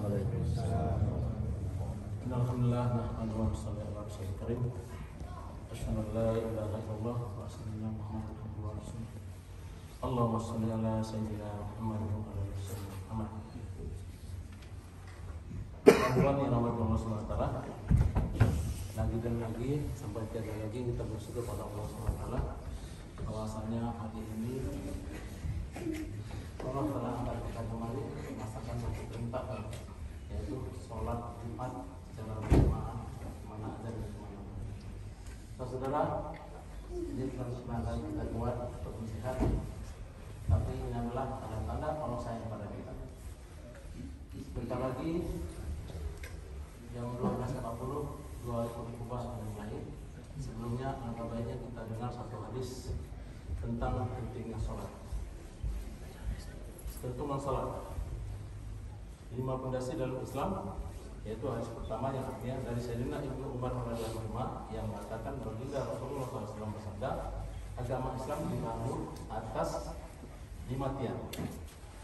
Waalaikumsalam. Alhamdulillah, nahmaduhu wa nusalli ala rasulil karim. Asyhadu an la ilaha illallah wa asyhadu anna Muhammadan abduhu wa rasuluh. Allahumma shalli ala sayyidina Muhammad wa ala ali sayyidina Muhammad. Tuhan yang rahmat Allah Subhanahu wa taala. Lagi dan lagi sampai tiada lagi kita bersyukur pada Allah Subhanahu wa taala bahwasanya hari ini Allah telah angkat kita kembali melaksanakan satu perintah, yaitu sholat Jumat secara berjamaah mana ada dan mana. Saudara, ini pernah kali kita buat untuk melihat, tapi ini adalah tanda-tanda Allah sayang pada kita. Sebentar lagi jam 12.40 dua hari kubah akan mulai. Sebelumnya alangkah baiknya kita dengar satu hadis tentang pentingnya sholat. Tentang sholat 5 pondasi dalam Islam, yaitu hadis pertama yang artinya dari Sayyidina Ibnu Umar radhiyallahu anhu yang mengatakan baginda Rasulullah SAW bersabda, agama Islam dibangun atas 5 tiang: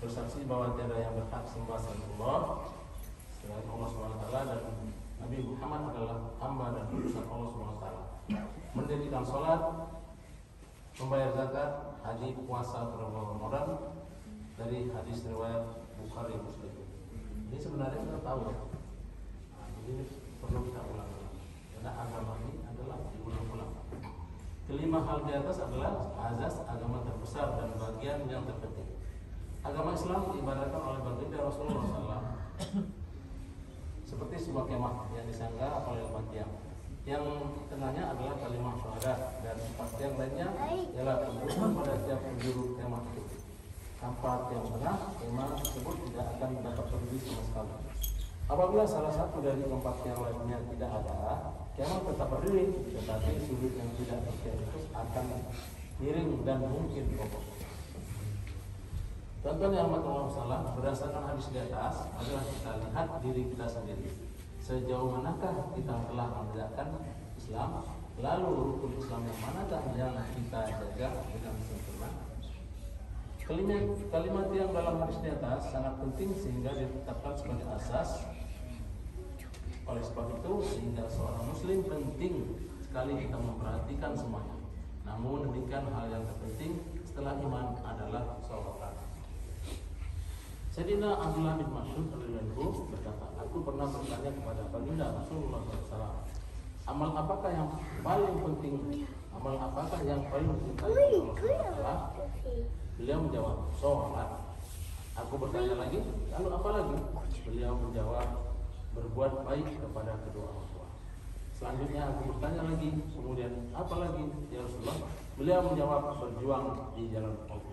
bersaksi bahwa tiada yang berhak sembah selain Allah SWT, dan Nabi Muhammad adalah hamba dan utusan Allah SWT, mendirikan sholat, membayar zakat, haji, puasa, bulan Ramadan, dari hadis riwayat Bukhari Muslim. Ini sebenarnya kita tahu ya. Ini perlu kita ulang karena agama ini adalah diulang-ulang. Kelima hal di atas adalah azas agama terbesar dan bagian yang terpenting. Agama Islam diibaratkan oleh baginda Rasulullah SAW seperti sebuah kemah yang disanggah oleh 4 tiang. Yang tengahnya adalah kalimat syahadat, dan 4 tiang lainnya ialah pendukung pada tiap penjuru kemah itu. Tanpa tiang tengah, kemah tersebut tidak akan dapat berdiri sama sekali. Apabila salah satu dari 4 tiang lainnya tidak ada, kemah tetap berdiri, tetapi sudut yang tidak terkikis akan miring dan mungkin roboh. Contoh yang amat Allah salah berdasarkan hadis di atas adalah kita lihat diri kita sendiri. Sejauh manakah kita telah menegakkan Islam, lalu rukun Islam yang manakah yang kita jaga dengan sempurna? Kalimat yang dalam hadis di atas sangat penting sehingga ditetapkan sebagai asas. Oleh sebab itu, sehingga seorang muslim penting sekali kita memperhatikan semuanya. Namun demikian, hal yang terpenting setelah iman adalah sholat. Sayyidina Abdullah bin Mas'ud radhiyallahu anhu berkata, aku pernah bertanya kepada baginda Rasulullah SAW, amal apakah yang paling penting? Amal apakah yang paling dicintai oleh Allah? Beliau menjawab, sholat. Aku bertanya lagi, lalu apa lagi? Beliau menjawab, berbuat baik kepada kedua orang tua. Selanjutnya aku bertanya lagi, kemudian apa lagi ya Rasulullah? Beliau menjawab, berjuang di jalan Allah.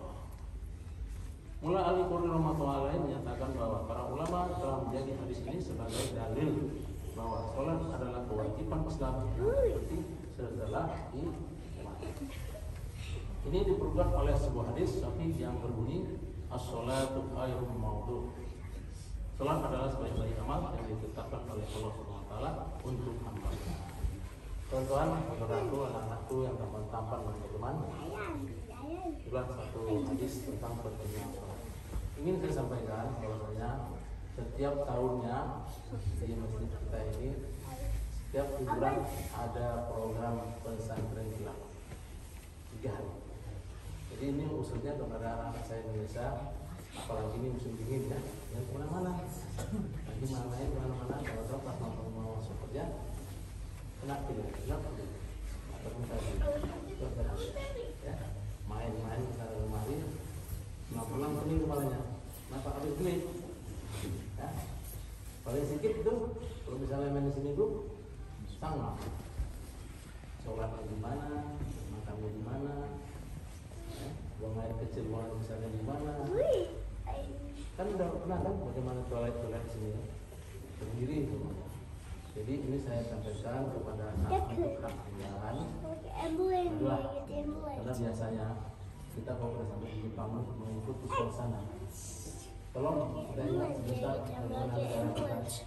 Mula Al-Qur'an rahmatullahi alaihi menyatakan bahwa para ulama telah menjadi hadis ini sebagai dalil bahwa sholat adalah kewajiban Islam seperti setelah iman. Ini diperkuat oleh sebuah hadis sahih yang berbunyi, as-sholatu khairun mawdu'. Sholat adalah sebaik-baik amal yang ditetapkan oleh Allah Subhanahu wa taala untuk hamba. Tuan-tuan, saudaraku, anak-anakku yang tampan dan berteman, itulah satu hadis tentang pentingnya sholat. Ingin saya sampaikan bahwasanya setiap tahunnya di masjid kita ini, setiap bulan ada program pesantren kilat 3 hari. Jadi ini usulnya kepada anak saya Indonesia, apalagi ini musim dingin ya, yang kemana-mana, lagi main kemana-mana, kalau pas mau masuk kerja, kena pilih, ataupun tadi, ya, main-main ke sana kemari, nggak pulang pening kepalanya, kenapa habis pening? Ya, paling sedikit itu, kalau misalnya main di sini dulu, sama, sholatnya di mana, makannya di mana. Buang air kecil, buang air besarnya di mana? Kan udah pernah kan bagaimana toilet di sini sendiri semuanya. Jadi ini saya sampaikan kepada anak-anak kalian adalah karena biasanya kita kalau sampai di Jepang mengikuti suasana. Tolong kita ingat sebentar bagaimana negara kita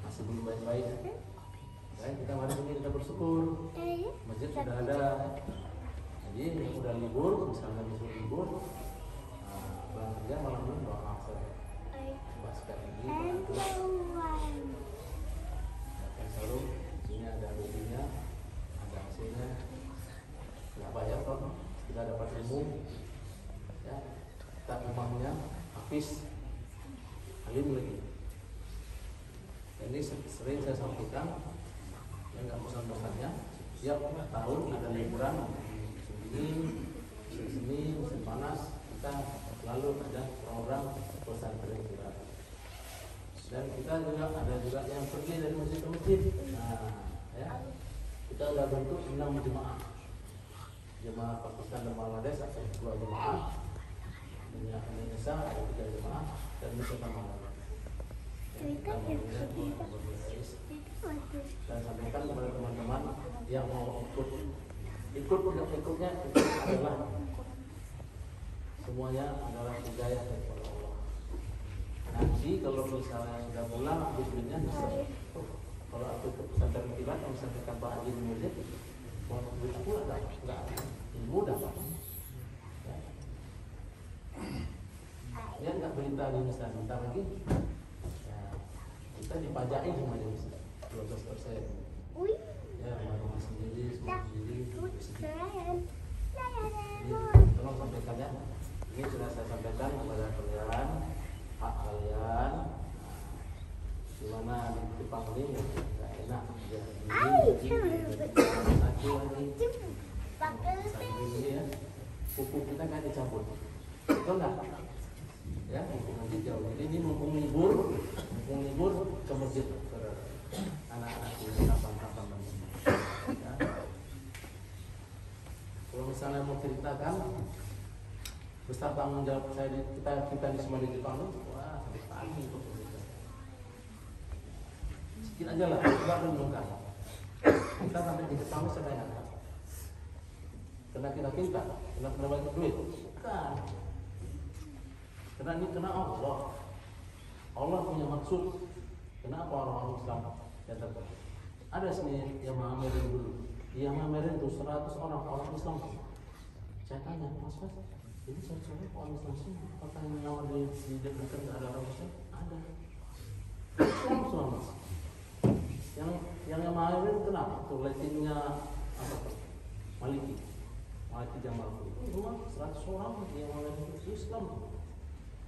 masih belum baik-baik. Kita hari ini kita bersyukur masjid sudah ada. Jadi yang udah libur, misalnya disuruh libur, pulang kerja malam ini doa asar. Basket ini, muslim lagi. Ini sering saya sampaikan, yang nggak bosan-bosannya setiap tahun ada liburan musim semi, musim panas, kita selalu ada program pesantren kita. Dan kita juga ada juga yang pergi dari masjid ke masjid. Nah, ya, kita udah bentuk 6 jemaah Pakistan dan Bangladesh ada 2 jemaah, Indonesia ada 3 jemaah, dan Mesir sama dan sampaikan kepada teman-teman yang mau ikutnya adalah semuanya adalah hidayah dari Allah. Nanti kalau misalnya udah pulang bikinnya bisa, kalau aku ke pesantren kilat yang misalkan Pak Haji di masjid, mau duit aku enggak mudah Pak. Ya enggak berita di misalnya bentar lagi. Kita dipajaki semuanya 12%. Ya, rumah sendiri, semua sendiri. Tolong sampaikan ya. Ini sudah saya sampaikan kepada kalian, hak kalian. Gimana di Jepang ini nggak enak. Ini ya, pupuk kita kan dicabut. Betul nggak? Ya, nanti jauh. Jadi ini mumpung libur ke masjid ke anak-anak di kapan-kapan. Ya. Kalau misalnya mau ceritakan besar tanggung jawab saya kita di semua di Jepang itu, wah sampai pagi itu. Sedikit aja lah, coba renungkan. Kita sampai di Jepang sedang apa? Karena kita pintar, kena banyak duit, bukan. Karena ini kena Allah. Allah punya maksud. Kenapa orang-orang Islam yang terbaik? Ada sini yang mamerin dulu. Yang mamerin itu 100 orang Islam. Saya tanya, Mas, ini saya orang Islam sih. Apakah yang nama di dekat ada orang Islam? Ada. Islam semua Mas. Yang mamerin kenapa? Tuh letingnya apa tuh? Maliki Jamal. Cuma 100 orang yang mamerin itu Islam.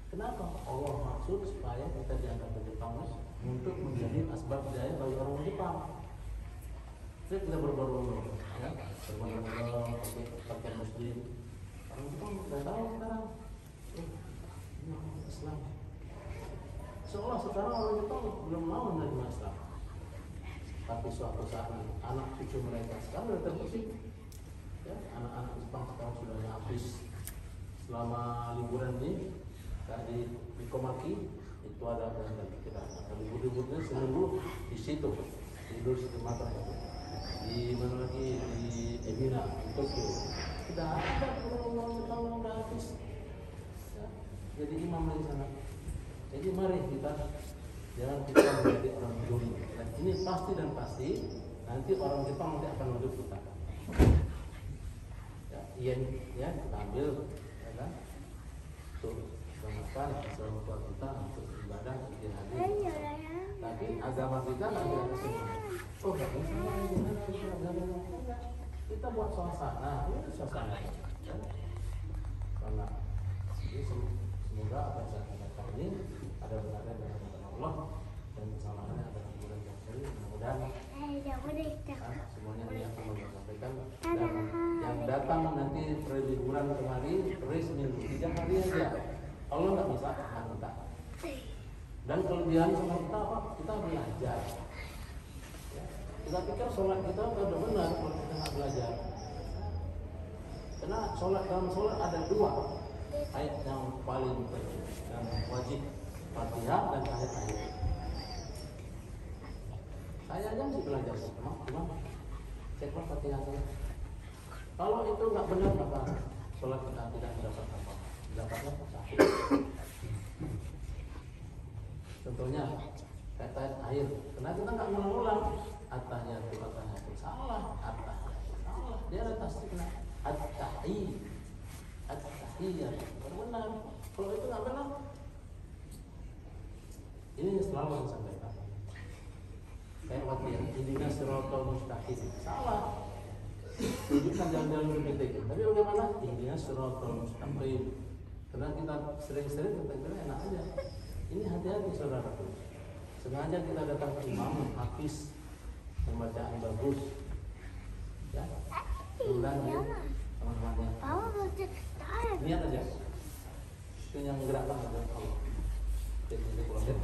Kenapa? Allah maksud supaya kita dianggap ke Jepang untuk menjadi asbab hidayah bagi orang Jepang. Jadi kita berburu, ya, berburu pakai muslim. Orang Jepang sudah tahu sekarang, Islam. Seolah sekarang orang Jepang belum mau menerima Islam. Tapi suatu saat anak cucu mereka sekarang sudah terbukti. Ya, anak-anak Jepang sekarang sudah habis selama liburan ini. Di Komaki itu ada kita libur-liburnya seminggu di situ tidur situ makan di mana lagi di Ebina di Tokyo sudah ada kalau udah habis ya, jadi imam di sana. Jadi mari kita jangan kita menjadi orang dulu. Dan ini pasti dan pasti nanti orang Jepang nanti akan menurut kita. Ya, ya kita ambil ya kan tuh selamat buat kita untuk ibadah bikin hadir. Tapi agama kita nggak ada semua. Oh nggak bisa agama kita buat suasana, ini suasana. Ya. Karena jadi semoga apa yang saya katakan ini ada benarnya dalam Allah dan kesalahannya ada bulan Januari. Mudah-mudahan semuanya yang akan sampaikan dan yang datang nanti liburan kemarin seminggu 3 hari aja. Allah nggak bisa kita. Dan kelebihan sama kita apa? Kita belajar. Ya. Kita pikir sholat kita udah benar kalau kita nggak belajar. Karena dalam sholat ada 2 ayat yang paling penting dan wajib, Fatihah dan ayat-ayat. Saya aja masih belajar cuma cek Fatihah saya. Kalau itu nggak benar maka sholat kita tidak mendapat apa? Dapatnya sakit. Contohnya kata air, karena kita nggak mengulang at-tahiyatu salah, dia ada tasdiknya at-tahiyyah benar. Kalau itu nggak benar, ini selalu saya sampaikan. Kayak waktu yang intinya siratal mustaqim salah. Tunjukkan jalan-jalan berbeda. Tapi bagaimana? Intinya siratal mustaqim. Karena kita sering-sering kita enak aja. Ini hati-hati saudara. Sengaja kita datang ke imam hafiz, pembacaan bagus, ya. Ulang ya, teman-temannya. Lihat aja. Itu yang gerakan aja. Jadi